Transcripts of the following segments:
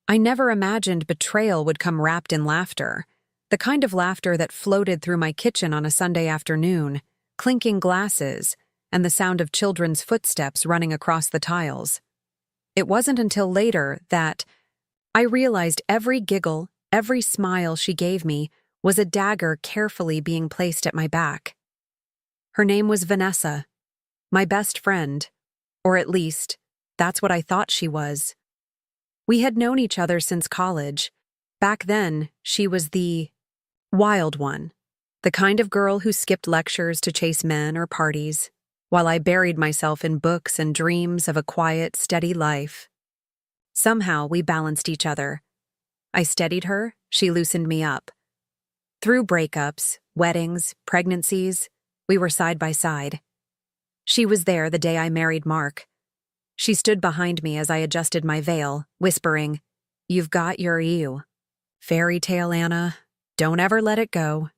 I never imagined betrayal would come wrapped in laughter, the kind of laughter that floated through my kitchen on a Sunday afternoon, clinking glasses, and the sound of children's footsteps running across the tiles. It wasn't until later that I realized every giggle, every smile she gave me was a dagger carefully being placed at my back. Her name was Vanessa, my best friend, or at least, that's what I thought she was. We had known each other since college. Back then, she was the wild one, the kind of girl who skipped lectures to chase men or parties, while I buried myself in books and dreams of a quiet, steady life. Somehow, we balanced each other. I steadied her, she loosened me up. Through breakups, weddings, pregnancies, we were side by side. She was there the day I married Mark. She stood behind me as I adjusted my veil, whispering, "You've got your you. Fairy tale, Anna. Don't ever let it go."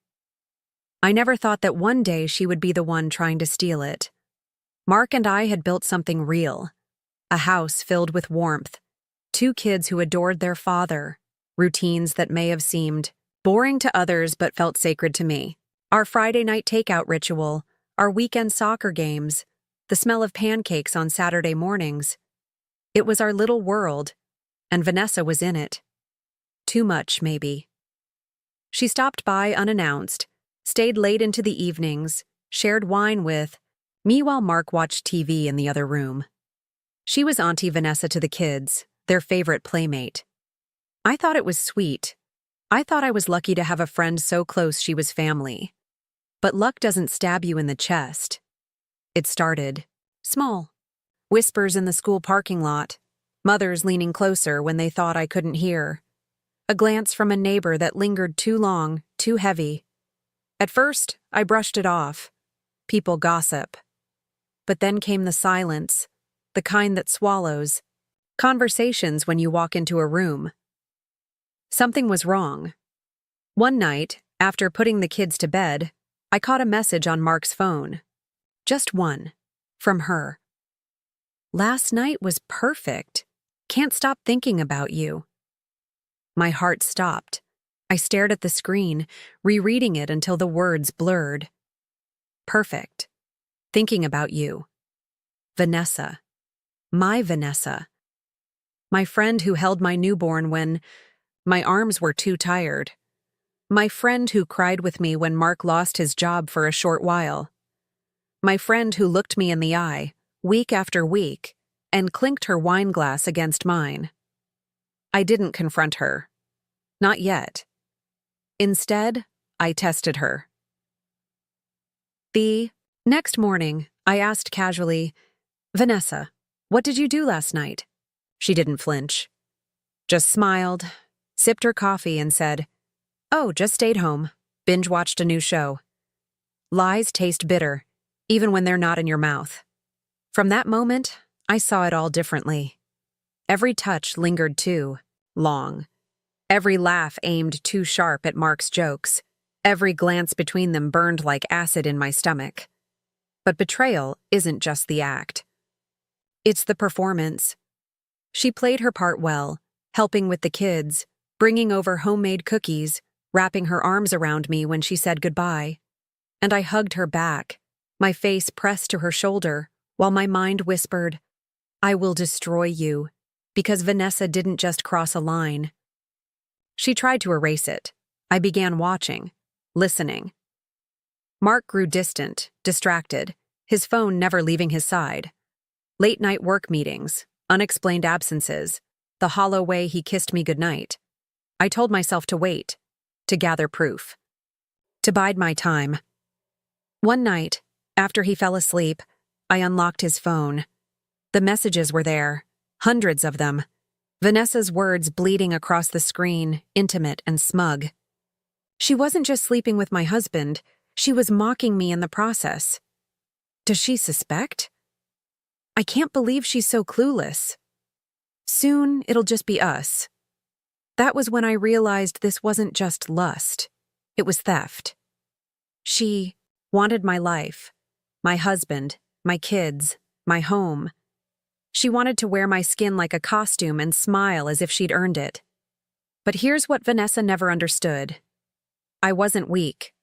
I never thought that one day she would be the one trying to steal it. Mark and I had built something real. A house filled with warmth. 2 kids who adored their father. Routines that may have seemed boring to others but felt sacred to me. Our Friday night takeout ritual, our weekend soccer games, the smell of pancakes on Saturday mornings. It was our little world, and Vanessa was in it. Too much, maybe. She stopped by unannounced, stayed late into the evenings, shared wine with me while Mark watched TV in the other room. She was Auntie Vanessa to the kids, their favorite playmate. I thought it was sweet. I thought I was lucky to have a friend so close she was family. But luck doesn't stab you in the chest. It started small. Whispers in the school parking lot, mothers leaning closer when they thought I couldn't hear. A glance from a neighbor that lingered too long, too heavy. At first, I brushed it off. People gossip. But then came the silence, the kind that swallows. Conversations when you walk into a room. Something was wrong. One night, after putting the kids to bed, I caught a message on Mark's phone. Just one. From her. "Last night was perfect. Can't stop thinking about you." My heart stopped. I stared at the screen, rereading it until the words blurred. Perfect. Thinking about you. Vanessa. My Vanessa. My friend who held my newborn when my arms were too tired. My friend who cried with me when Mark lost his job for a short while. My friend who looked me in the eye, week after week, and clinked her wine glass against mine. I didn't confront her. Not yet. Instead, I tested her. The next morning, I asked casually, "Vanessa, what did you do last night?" She didn't flinch. Just smiled, sipped her coffee, and said, "Oh, just stayed home. Binge-watched a new show." Lies taste bitter, even when they're not in your mouth. From that moment, I saw it all differently. Every touch lingered too long. Every laugh aimed too sharp at Mark's jokes. Every glance between them burned like acid in my stomach. But betrayal isn't just the act. It's the performance. She played her part well, helping with the kids, bringing over homemade cookies, wrapping her arms around me when she said goodbye. And I hugged her back, my face pressed to her shoulder, while my mind whispered, "I will destroy you," because Vanessa didn't just cross a line. She tried to erase it. I began watching, listening. Mark grew distant, distracted, his phone never leaving his side. Late-night work meetings, unexplained absences, the hollow way he kissed me goodnight. I told myself to wait, to gather proof, to bide my time. One night, after he fell asleep, I unlocked his phone. The messages were there, hundreds of them. Vanessa's words bleeding across the screen, intimate and smug. She wasn't just sleeping with my husband, she was mocking me in the process. Does she suspect? I can't believe she's so clueless. Soon, it'll just be us. That was when I realized this wasn't just lust. It was theft. She wanted my life, my husband, my kids, my home. She wanted to wear my skin like a costume and smile as if she'd earned it. But here's what Vanessa never understood. I wasn't weak.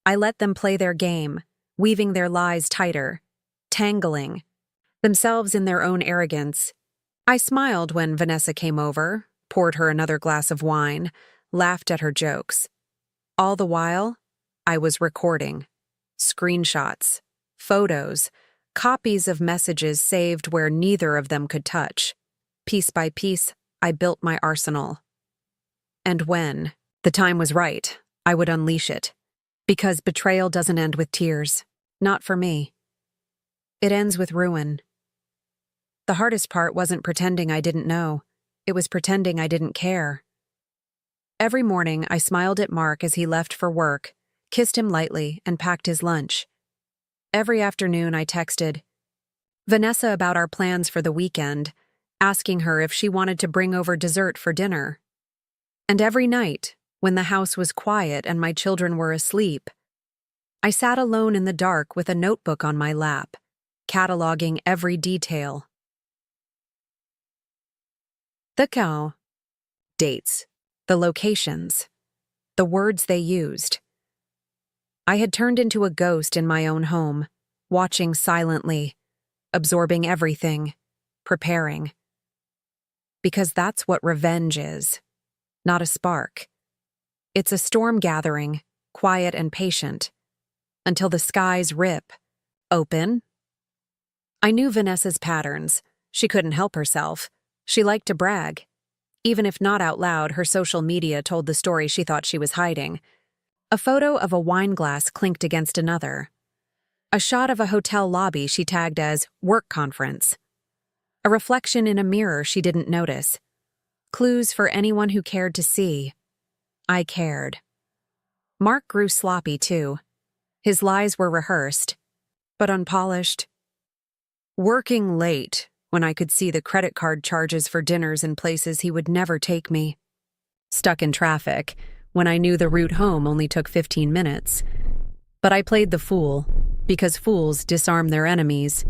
I let them play their game, weaving their lies tighter, tangling themselves in their own arrogance. I smiled when Vanessa came over, poured her another glass of wine, laughed at her jokes. All the while, I was recording. Screenshots, photos, copies of messages saved where neither of them could touch. Piece by piece, I built my arsenal. And when the time was right, I would unleash it. Because betrayal doesn't end with tears. Not for me. It ends with ruin. The hardest part wasn't pretending I didn't know. It was pretending I didn't care. Every morning, I smiled at Mark as he left for work, kissed him lightly, and packed his lunch. Every afternoon, I texted Vanessa about our plans for the weekend, asking her if she wanted to bring over dessert for dinner. And every night, when the house was quiet and my children were asleep, I sat alone in the dark with a notebook on my lap, cataloging every detail. The cow. Dates. The locations. The words they used. I had turned into a ghost in my own home, watching silently, absorbing everything, preparing. Because that's what revenge is. Not a spark. It's a storm gathering, quiet and patient, until the skies rip, open. I knew Vanessa's patterns. She couldn't help herself. She liked to brag. Even if not out loud, her social media told the story she thought she was hiding. A photo of a wine glass clinked against another. A shot of a hotel lobby she tagged as work conference. A reflection in a mirror she didn't notice. Clues for anyone who cared to see. I cared. Mark grew sloppy, too. His lies were rehearsed, but unpolished. Working late, when I could see the credit card charges for dinners in places he would never take me. Stuck in traffic, when I knew the route home only took 15 minutes. But I played the fool, because fools disarm their enemies.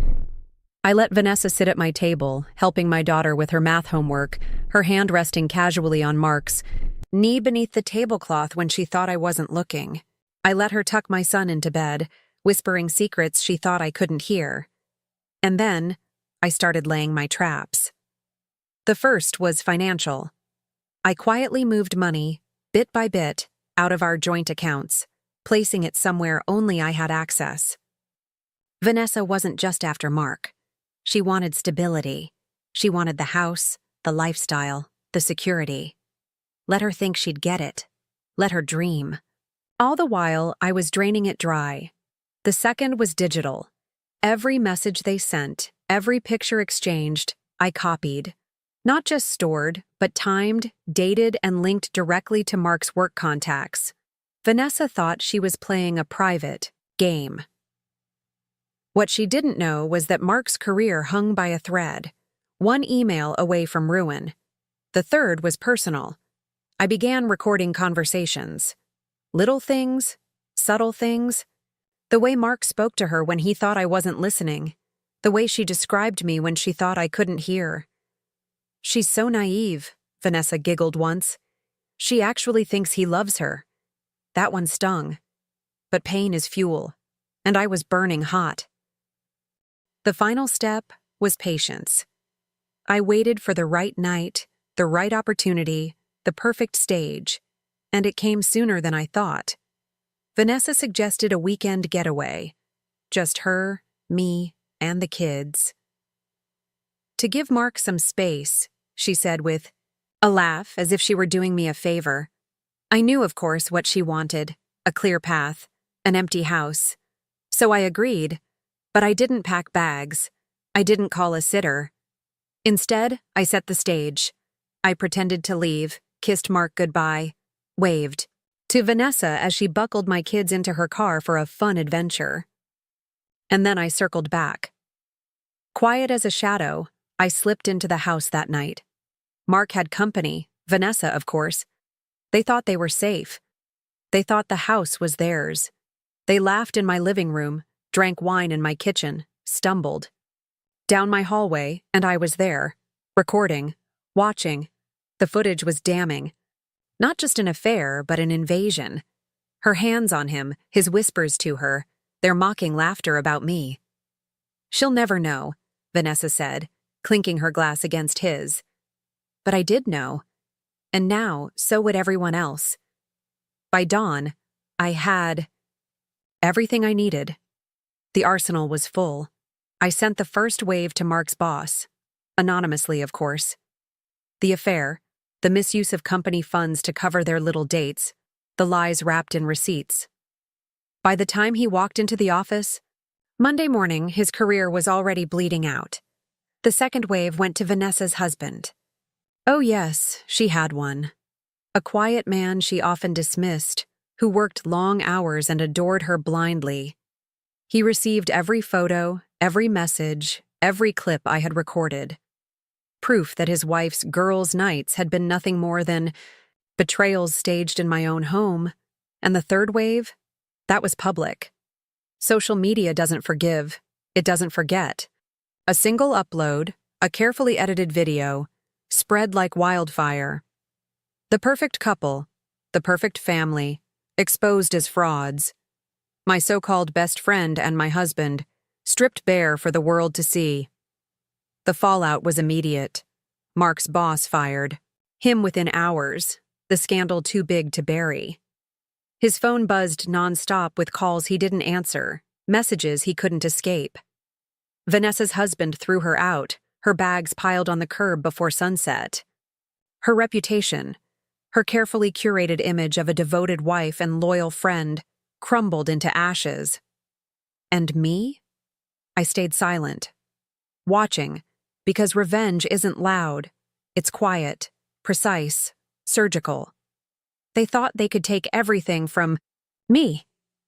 I let Vanessa sit at my table, helping my daughter with her math homework, her hand resting casually on Mark's knee beneath the tablecloth when she thought I wasn't looking. I let her tuck my son into bed, whispering secrets she thought I couldn't hear. And then, I started laying my traps. The first was financial. I quietly moved money, bit by bit, out of our joint accounts, placing it somewhere only I had access. Vanessa wasn't just after Mark. She wanted stability. She wanted the house, the lifestyle, the security. Let her think she'd get it. Let her dream. All the while, I was draining it dry. The second was digital. Every message they sent, every picture exchanged, I copied. Not just stored, but timed, dated, and linked directly to Mark's work contacts. Vanessa thought she was playing a private game. What she didn't know was that Mark's career hung by a thread, one email away from ruin. The third was personal. I began recording conversations. Little things, subtle things. The way Mark spoke to her when he thought I wasn't listening. The way she described me when she thought I couldn't hear. She's so naive, Vanessa giggled once. She actually thinks he loves her. That one stung. But pain is fuel, and I was burning hot. The final step was patience. I waited for the right night, the right opportunity, the perfect stage, and it came sooner than I thought. Vanessa suggested a weekend getaway. Just her, me, and the kids. To give Mark some space, she said with a laugh as if she were doing me a favor. I knew, of course, what she wanted, a clear path, an empty house. So I agreed, but I didn't pack bags. I didn't call a sitter. Instead, I set the stage. I pretended to leave, kissed Mark goodbye, waved to Vanessa as she buckled my kids into her car for a fun adventure. And then I circled back. Quiet as a shadow, I slipped into the house that night. Mark had company, Vanessa, of course. They thought they were safe. They thought the house was theirs. They laughed in my living room, drank wine in my kitchen, stumbled. Down my hallway, and I was there, recording, watching. The footage was damning. Not just an affair, but an invasion. Her hands on him, his whispers to her, their mocking laughter about me. "She'll never know," Vanessa said, clinking her glass against his. But I did know. And now, so would everyone else. By dawn, I had everything I needed. The arsenal was full. I sent the first wave to Mark's boss, anonymously, of course. The affair, the misuse of company funds to cover their little dates, the lies wrapped in receipts. By the time he walked into the office, Monday morning, his career was already bleeding out. The second wave went to Vanessa's husband. Oh yes, she had one. A quiet man she often dismissed, who worked long hours and adored her blindly. He received every photo, every message, every clip I had recorded. Proof that his wife's girls' nights had been nothing more than betrayals staged in my own home. And the third wave? That was public. Social media doesn't forgive. It doesn't forget. A single upload, a carefully edited video, spread like wildfire. The perfect couple, the perfect family, exposed as frauds. My so-called best friend and my husband, stripped bare for the world to see. The fallout was immediate. Mark's boss fired. Him within hours, the scandal too big to bury. His phone buzzed nonstop with calls he didn't answer, messages he couldn't escape. Vanessa's husband threw her out, her bags piled on the curb before sunset. Her reputation, her carefully curated image of a devoted wife and loyal friend, crumbled into ashes. And me? I stayed silent, watching, because revenge isn't loud. It's quiet, precise, surgical. They thought they could take everything from me.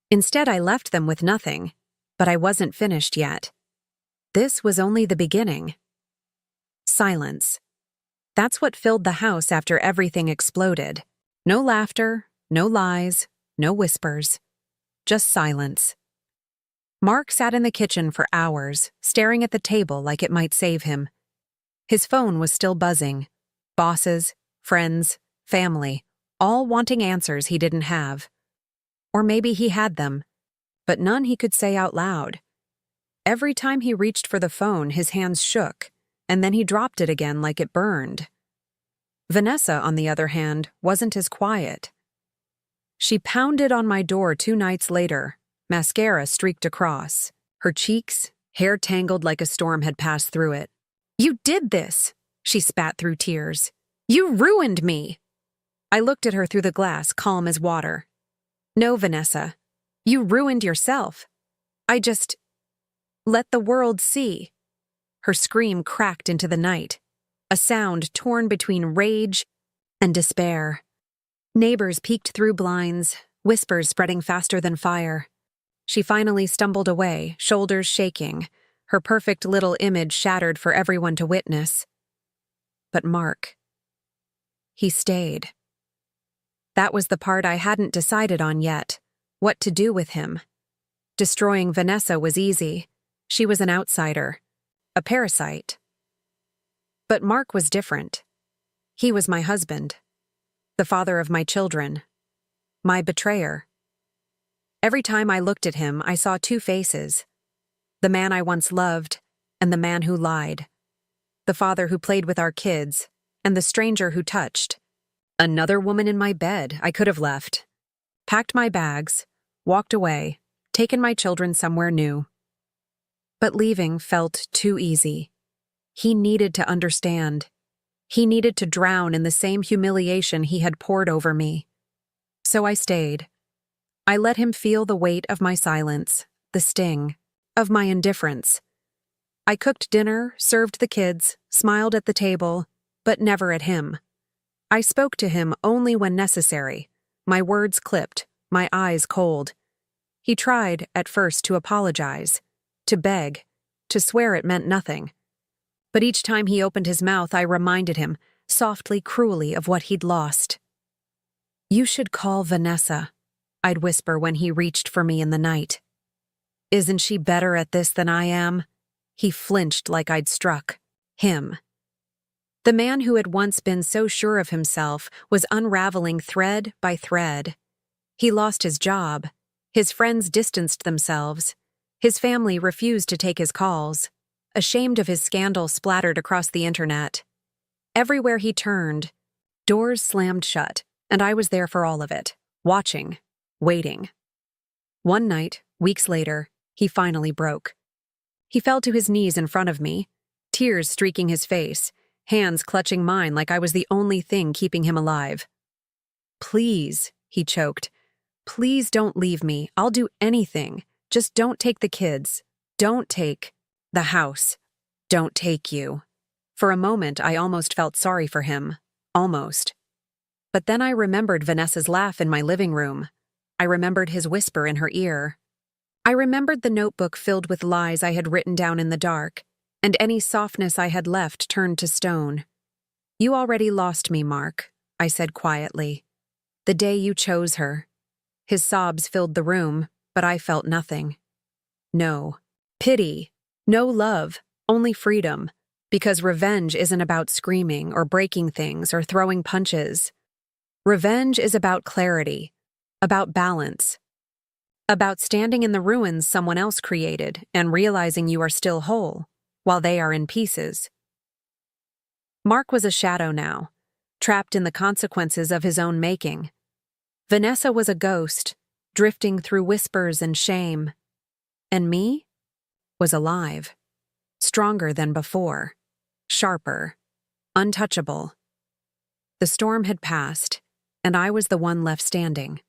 Instead, I left them with nothing, but I wasn't finished yet. This was only the beginning. Silence. That's what filled the house after everything exploded. No laughter, no lies, no whispers. Just silence. Mark sat in the kitchen for hours, staring at the table like it might save him. His phone was still buzzing. Bosses, friends, family, all wanting answers he didn't have. Or maybe he had them, but none he could say out loud. Every time he reached for the phone, his hands shook, and then he dropped it again like it burned. Vanessa, on the other hand, wasn't as quiet. She pounded on my door 2 nights later, mascara streaked across, her cheeks, hair tangled like a storm had passed through it. "You did this," she spat through tears. "You ruined me." I looked at her through the glass, calm as water. "No, Vanessa, you ruined yourself. I just let the world see." Her scream cracked into the night, a sound torn between rage and despair. Neighbors peeked through blinds, whispers spreading faster than fire. She finally stumbled away, shoulders shaking, her perfect little image shattered for everyone to witness. But Mark, he stayed. That was the part I hadn't decided on yet, what to do with him. Destroying Vanessa was easy. She was an outsider, a parasite. But Mark was different. He was my husband, the father of my children, my betrayer. Every time I looked at him, I saw 2 faces. The man I once loved, and the man who lied. The father who played with our kids, and the stranger who touched. Another woman in my bed I could have left. Packed my bags, walked away, taken my children somewhere new. But leaving felt too easy. He needed to understand. He needed to drown in the same humiliation he had poured over me. So I stayed. I let him feel the weight of my silence, the sting of my indifference. I cooked dinner, served the kids, smiled at the table, but never at him. I spoke to him only when necessary, my words clipped, my eyes cold. He tried, at first, to apologize, to beg, to swear it meant nothing. But each time he opened his mouth, I reminded him, softly, cruelly, of what he'd lost. "You should call Vanessa," I'd whisper when he reached for me in the night. "Isn't she better at this than I am?" He flinched like I'd struck him. The man who had once been so sure of himself was unraveling thread by thread. He lost his job. His friends distanced themselves. His family refused to take his calls. Ashamed of his scandal splattered across the internet. Everywhere he turned, doors slammed shut, and I was there for all of it, watching, waiting. One night, weeks later, he finally broke. He fell to his knees in front of me, tears streaking his face, hands clutching mine like I was the only thing keeping him alive. "Please," he choked. "Please don't leave me. I'll do anything. Just don't take the kids. Don't take the house. Don't take you." For a moment, I almost felt sorry for him. Almost. But then I remembered Vanessa's laugh in my living room. I remembered his whisper in her ear. I remembered the notebook filled with lies I had written down in the dark, and any softness I had left turned to stone. "You already lost me, Mark," I said quietly. "The day you chose her." His sobs filled the room, but I felt nothing. No pity, no love, only freedom. Because revenge isn't about screaming or breaking things or throwing punches. Revenge is about clarity, about balance, about standing in the ruins someone else created and realizing you are still whole, while they are in pieces. Mark was a shadow now, trapped in the consequences of his own making. Vanessa was a ghost, drifting through whispers and shame. And me was alive, stronger than before. Sharper, untouchable. The storm had passed, and I was the one left standing.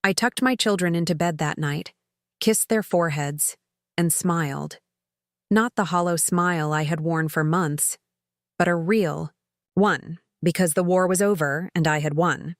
I tucked my children into bed that night, kissed their foreheads, and smiled. Not the hollow smile I had worn for months, but a real one, because the war was over and I had won.